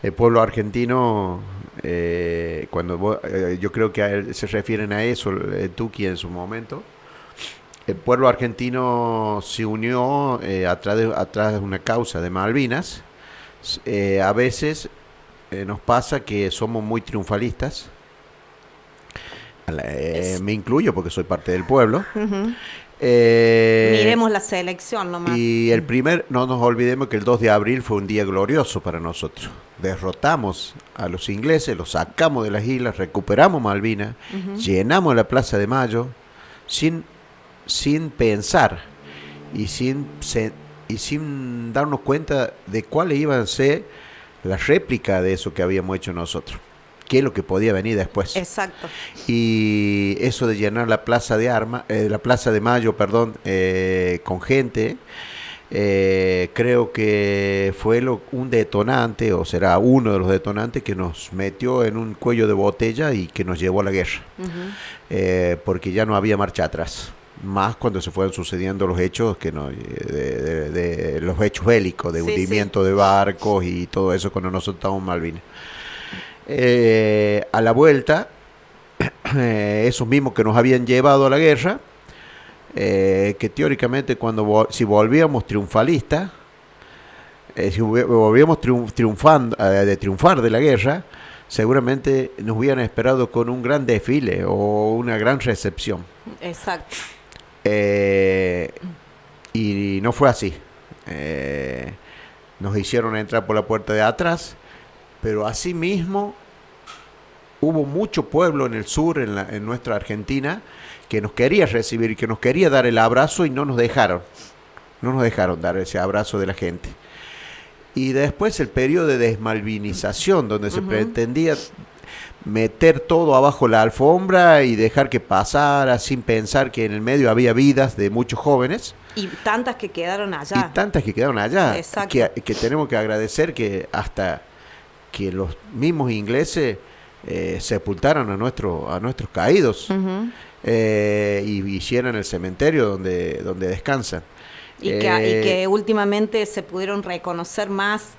el pueblo argentino, yo creo que se refieren a eso, Tuki en su momento. El pueblo argentino se unió atrás de una causa de Malvinas. A veces nos pasa que somos muy triunfalistas. Me incluyo porque soy parte del pueblo. Uh-huh. Miremos la selección nomás. Y no nos olvidemos que el 2 de abril fue un día glorioso para nosotros. Derrotamos a los ingleses, los sacamos de las islas, recuperamos Malvinas, uh-huh, llenamos la Plaza de Mayo sin pensar y sin darnos cuenta de cuáles iban a ser la réplica de eso que habíamos hecho nosotros, qué es lo que podía venir después. Exacto. Y eso de llenar la Plaza de Mayo, con gente, creo que fue un detonante, o será uno de los detonantes que nos metió en un cuello de botella y que nos llevó a la guerra. Uh-huh. Porque ya no había marcha atrás. Más cuando se fueron sucediendo los hechos de los hechos bélicos, de hundimiento de barcos y todo eso cuando nosotros estábamos en Malvinas. A la vuelta, esos mismos que nos habían llevado a la guerra, que teóricamente si volvíamos triunfalistas, si volvíamos de triunfar de la guerra, seguramente nos hubieran esperado con un gran desfile o una gran recepción. Exacto. Y no fue así. Nos hicieron entrar por la puerta de atrás, pero asimismo hubo mucho pueblo en el sur, en nuestra Argentina, que nos quería recibir, que nos quería dar el abrazo y no nos dejaron dar ese abrazo de la gente. Y después el periodo de desmalvinización, donde se pretendía meter todo abajo la alfombra y dejar que pasara sin pensar que en el medio había vidas de muchos jóvenes. Y tantas que quedaron allá. Exacto. Que tenemos que agradecer que hasta que los mismos ingleses sepultaron a nuestros caídos, uh-huh, y hicieran el cementerio donde descansan. Y que últimamente se pudieron reconocer más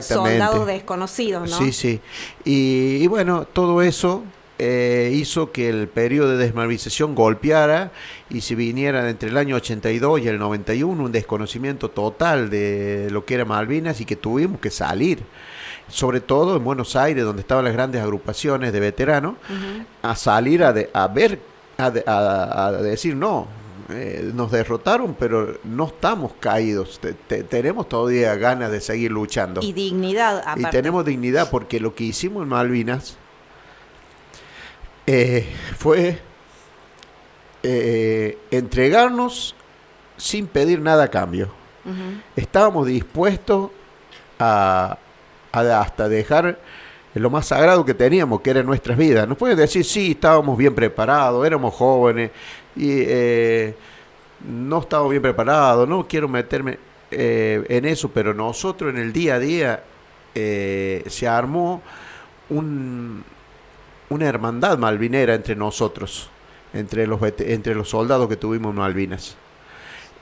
soldados desconocidos, ¿no? Sí. Y bueno, todo eso hizo que el periodo de desmalvinización golpeara y se viniera entre el año 82 y el 91 un desconocimiento total de lo que era Malvinas y que tuvimos que salir, sobre todo en Buenos Aires, donde estaban las grandes agrupaciones de veteranos, uh-huh, a salir a decir no. Nos derrotaron, pero no estamos caídos. Tenemos todavía ganas de seguir luchando. Y dignidad, aparte. Y tenemos dignidad porque lo que hicimos en Malvinas fue entregarnos sin pedir nada a cambio. Uh-huh. Estábamos dispuestos a hasta dejar lo más sagrado que teníamos, que eran nuestras vidas. Nos pueden decir, sí, estábamos bien preparados, éramos jóvenes, y no estábamos bien preparados, no quiero meterme. en eso, pero nosotros en el día a día se armó una hermandad malvinera entre nosotros, entre los soldados que tuvimos en Malvinas.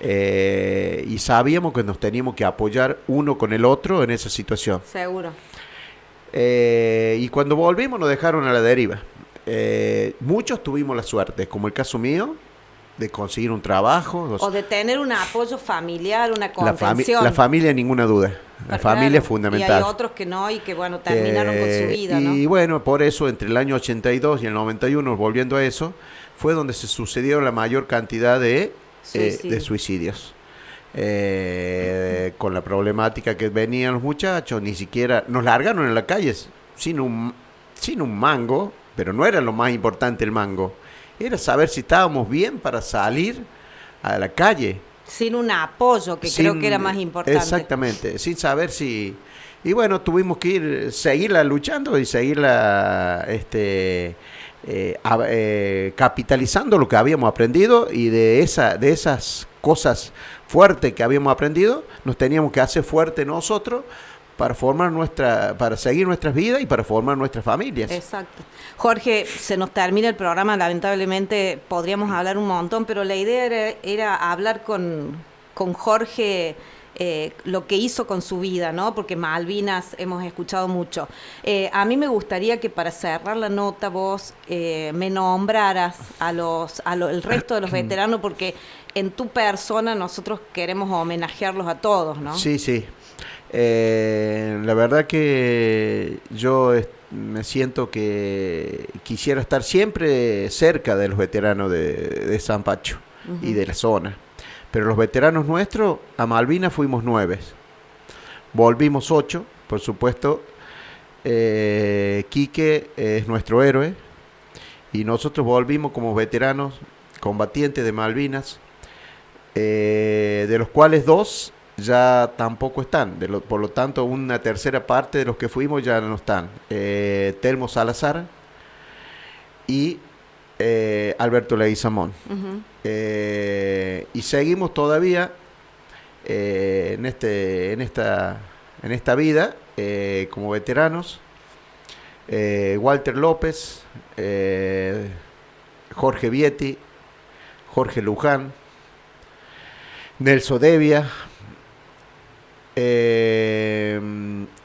Y sabíamos que nos teníamos que apoyar uno con el otro en esa situación. Seguro. Y cuando volvimos nos dejaron a la deriva. Muchos tuvimos la suerte, como el caso mío, de conseguir un trabajo. O de tener un apoyo familiar, una contención. La familia, ninguna duda. La familia es fundamental. Y hay otros que no, y que bueno, terminaron con su vida, ¿no? Y bueno, por eso entre el año 82 y el 91, volviendo a eso, fue donde se sucedieron la mayor cantidad de suicidios. Con la problemática que venían los muchachos, ni siquiera nos largaron en la calle sin un mango, pero no era lo más importante el mango. Era saber si estábamos bien para salir a la calle. Sin un apoyo, que creo que era más importante. Exactamente, sin saber si... Y bueno, tuvimos que seguirla luchando y seguirla capitalizando lo que habíamos aprendido, y de esas cosas fuertes que habíamos aprendido, nos teníamos que hacer fuertes nosotros para seguir nuestras vidas y para formar nuestras familias. Exacto. Jorge, se nos termina el programa, lamentablemente podríamos hablar un montón, pero la idea era hablar con Jorge lo que hizo con su vida, ¿no? Porque Malvinas hemos escuchado mucho. A mí me gustaría que para cerrar la nota vos me nombraras el resto de los veteranos, porque en tu persona nosotros queremos homenajearlos a todos, ¿no? Sí, sí. La verdad que yo me siento que quisiera estar siempre cerca de los veteranos de Sampacho y de la zona. Pero los veteranos nuestros, a Malvinas fuimos 9. Volvimos 8, por supuesto. Quique es nuestro héroe. Y nosotros volvimos como veteranos combatientes de Malvinas, de los cuales 2 ya tampoco están. Por lo tanto, una tercera parte de los que fuimos ya no están. Telmo Salazar y Alberto Leguizamón. Y seguimos todavía en esta vida como veteranos. Walter López, Jorge Vietti, Jorge Luján, Nelson Devia,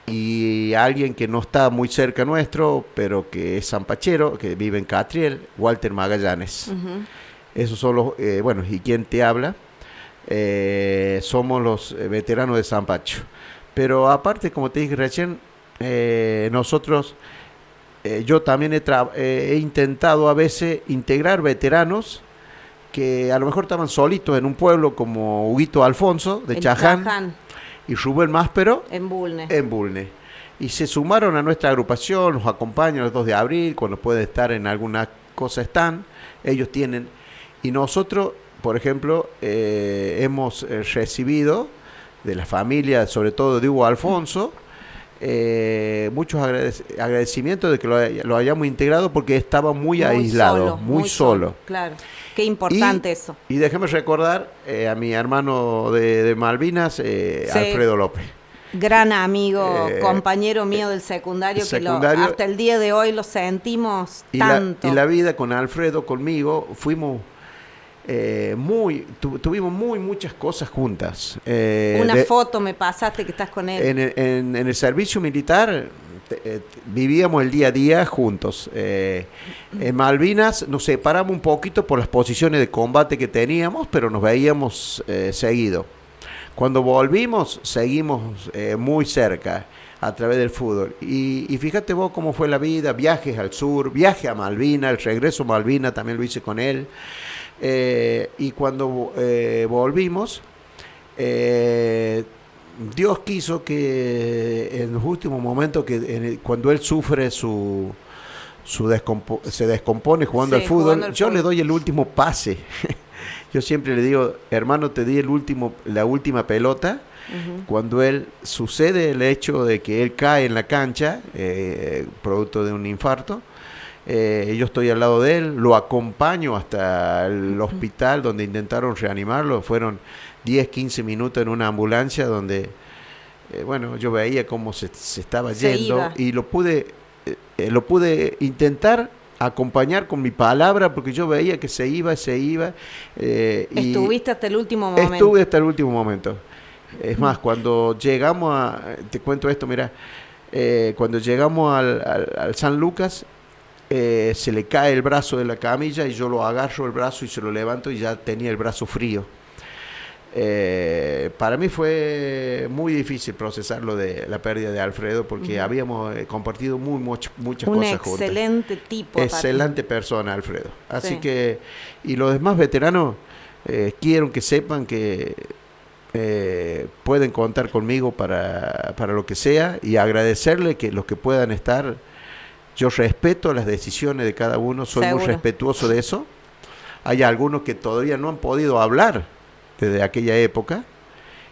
y alguien que no está muy cerca nuestro, pero que es zampachero, que vive en Catriel, Walter Magallanes. Esos son los, ¿y quién te habla? Somos los veteranos de Sampacho. Pero aparte, como te dije recién, nosotros, yo también he intentado a veces integrar veteranos que a lo mejor estaban solitos en un pueblo, como Huguito Alfonso de Chaján y Rubén Máspero en Bulne. Y se sumaron a nuestra agrupación, nos acompañan los 2 de abril, cuando pueden estar en alguna cosa están, ellos tienen. Y nosotros, por ejemplo, hemos recibido de la familia, sobre todo de Hugo Alfonso, muchos agradecimientos de que lo hayamos integrado, porque estaba muy aislado, muy solo. Claro, qué importante eso. Y déjame recordar a mi hermano de Malvinas, sí, Alfredo López. Gran amigo, compañero mío del secundario, hasta el día de hoy lo sentimos tanto. Y la vida con Alfredo, conmigo, fuimos tuvimos muchas cosas juntas. Una foto me pasaste que estás con él. En el servicio militar vivíamos el día a día juntos. En Malvinas nos separamos un poquito por las posiciones de combate que teníamos, pero nos veíamos seguido. Cuando volvimos, seguimos muy cerca a través del fútbol. Y fíjate vos cómo fue la vida, viajes al sur, viaje a Malvinas, el regreso a Malvinas también lo hice con él. Y cuando volvimos, Dios quiso que en los últimos momentos, cuando él sufre se descompone jugando al fútbol, yo le doy el último pase. Yo siempre le digo, hermano, te di la última pelota. Cuando sucede el hecho de que él cae en la cancha, producto de un infarto, Yo estoy al lado de él, lo acompaño hasta el hospital donde intentaron reanimarlo. Fueron 10, 15 minutos en una ambulancia donde, bueno, yo veía cómo se estaba yendo y lo pude intentar acompañar con mi palabra porque yo veía que se iba. ¿Estuviste hasta el último momento? Estuve hasta el último momento. Es más, cuando llegamos te cuento esto, mira, cuando llegamos al San Lucas, se le cae el brazo de la camilla y yo lo agarro el brazo y se lo levanto y ya tenía el brazo frío. Para mí fue muy difícil procesar lo de la pérdida de Alfredo porque habíamos compartido muchas cosas juntos. Un excelente tipo. Excelente persona, Alfredo. Así que, y los demás veteranos, quiero que sepan que pueden contar conmigo para lo que sea y agradecerle que los que puedan estar. Yo respeto las decisiones de cada uno, soy muy respetuoso de eso. Hay algunos que todavía no han podido hablar desde aquella época.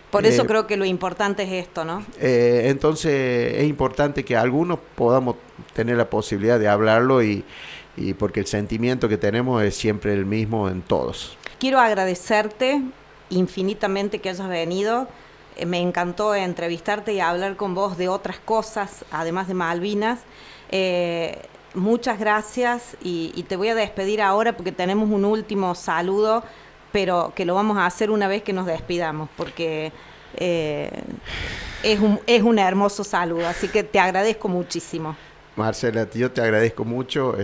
Por eso creo que lo importante es esto, ¿no? Entonces es importante que algunos podamos tener la posibilidad de hablarlo y porque el sentimiento que tenemos es siempre el mismo en todos. Quiero agradecerte infinitamente que hayas venido. Me encantó entrevistarte y hablar con vos de otras cosas, además de Malvinas. Muchas gracias y te voy a despedir ahora porque tenemos un último saludo, pero que lo vamos a hacer una vez que nos despidamos, porque es un hermoso saludo, así que te agradezco muchísimo. Marcela, yo te agradezco mucho.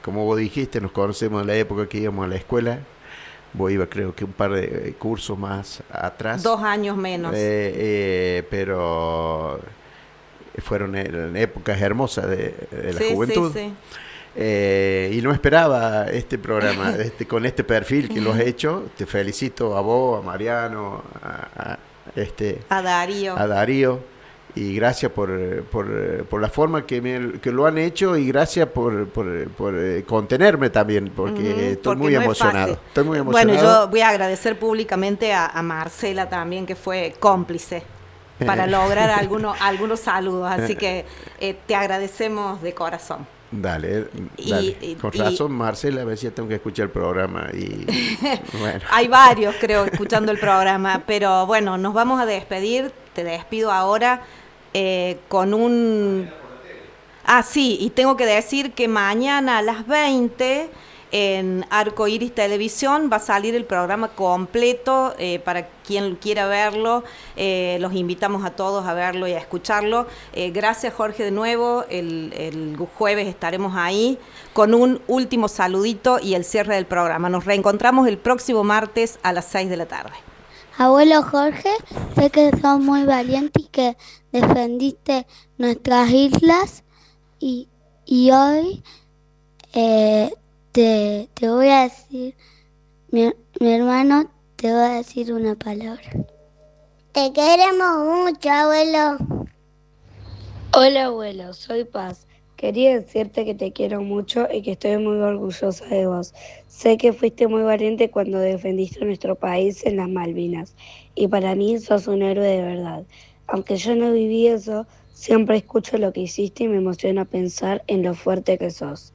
Como vos dijiste, nos conocemos en la época que íbamos a la escuela. Vos ibas creo que un par de cursos más atrás. 2 años menos. Pero fueron épocas hermosas de la juventud. Sí. Y no esperaba este programa con este perfil que lo has hecho. Te felicito a vos, a Mariano, a Darío. Y gracias por la forma que lo han hecho y gracias por contenerme también, porque estoy muy emocionado. Bueno, yo voy a agradecer públicamente a Marcela también, que fue cómplice para lograr algunos saludos. Así que te agradecemos de corazón. Dale. Con razón, Marcela, a ver si tengo que escuchar el programa. Bueno. Hay varios, creo, escuchando el programa, pero bueno, nos vamos a despedir. Te despido ahora con un... sí, y tengo que decir que mañana a las 20 en Arcoiris Televisión va a salir el programa completo para quien quiera verlo. Los invitamos a todos a verlo y a escucharlo. Gracias, Jorge, de nuevo. El jueves estaremos ahí con un último saludito y el cierre del programa. Nos reencontramos el próximo martes a las 6 de la tarde. Abuelo Jorge, sé que sos muy valiente y que defendiste nuestras islas y hoy te voy a decir, mi hermano te va a decir una palabra. Te queremos mucho, abuelo. Hola, abuelo, soy Paz. Quería decirte que te quiero mucho y que estoy muy orgullosa de vos. Sé que fuiste muy valiente cuando defendiste nuestro país en las Malvinas y para mí sos un héroe de verdad. Aunque yo no viví eso, siempre escucho lo que hiciste y me emociona pensar en lo fuerte que sos.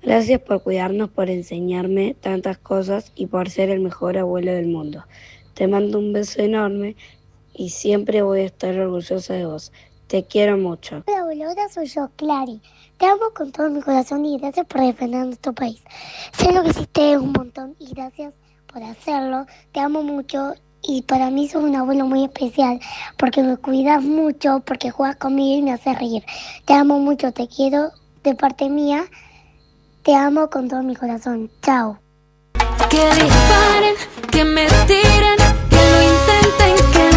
Gracias por cuidarnos, por enseñarme tantas cosas y por ser el mejor abuelo del mundo. Te mando un beso enorme y siempre voy a estar orgullosa de vos. Te quiero mucho. Hola, abuelo, ahora soy yo, Clary. Te amo con todo mi corazón y gracias por defender nuestro país. Sé lo que hiciste un montón y gracias por hacerlo. Te amo mucho y para mí sos un abuelo muy especial porque me cuidas mucho, porque juegas conmigo y me haces reír. Te amo mucho, te quiero de parte mía. Te amo con todo mi corazón. Chao. Que disparen, que me tiren, que lo intenten, que